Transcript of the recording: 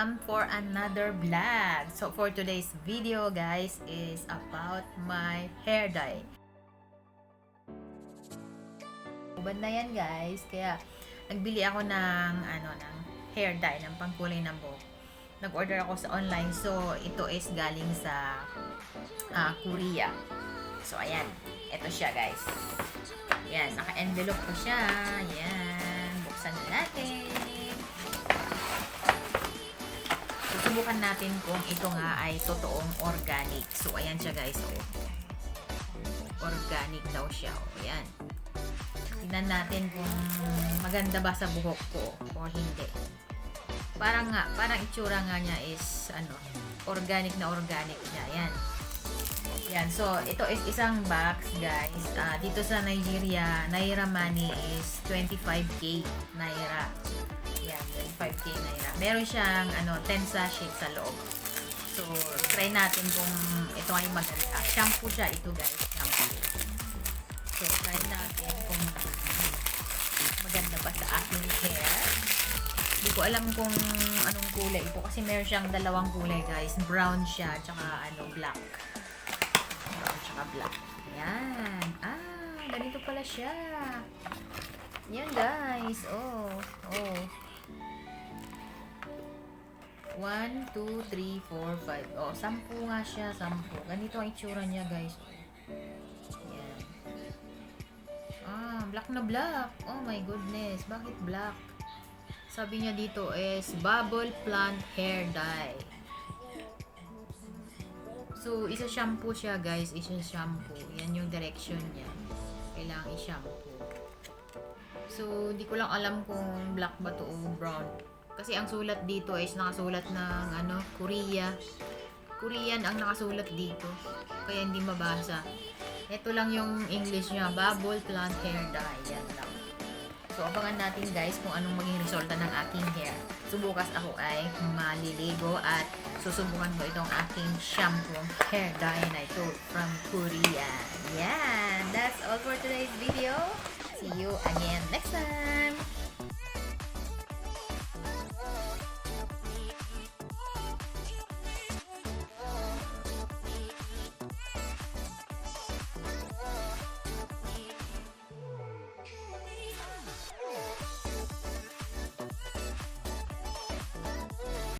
welcome for another vlog. So for today's video guys is about my hair dye. Ubad na yan guys, kaya nagbili ako ng ng hair dye, ng pangkulay ng buhok. Nag-order ako sa online, so ito is galing sa Korea. So ayan, ito siya guys. Yan, naka-envelope ko siya. Yan, buksan na natin. Susubukan natin kung ito nga ay totoong organic. So, ayan siya guys. Organic daw siya. Ayan. Tingnan natin kung maganda ba sa buhok ko o hindi. Parang itsura nga niya is organic na organic niya. Ayan. Yan. So, ito is isang box guys. Dito sa Nigeria, Naira money is 25k Naira. Yan, 25k Naira. Meron siyang 10 sachet sa loob. So, try natin kung ito ay maganda. Shampoo siya ito guys. Shampoo. So, try natin kung maganda ba sa aking hair. Hindi ko alam kung anong kulay ito kasi meron siyang dalawang kulay guys. Brown siya, tsaka black. Brown, tsaka black. Yan. Ganito pala siya. Yan guys. Oh. 1, 2, 3, 4, 5. Oh, 10 nga siya, 10. Ganito ang itsura niya, guys. Yan. Black na black. Oh my goodness. Bakit black? Sabi niya dito is Bubble Plant Hair Dye. So, isa-shampoo siya, guys. Isa-shampoo. Yan yung direction niya. Kailangan i-shampoo. So, di ko lang alam kung black ba to o brown. Kasi ang sulat dito is nakasulat ng Korea. Korean ang nakasulat dito. Kaya hindi mabasa. Ito lang yung English niya. Bubble Plant Hair Dye. Yan lang. So, abangan natin guys kung anong maging resulta ng aking hair. So, bukas ako ay maliligo at susubukan ko itong aking shampoo hair dye na ito from Korea. Yan. That's all for today's video. See you again next time.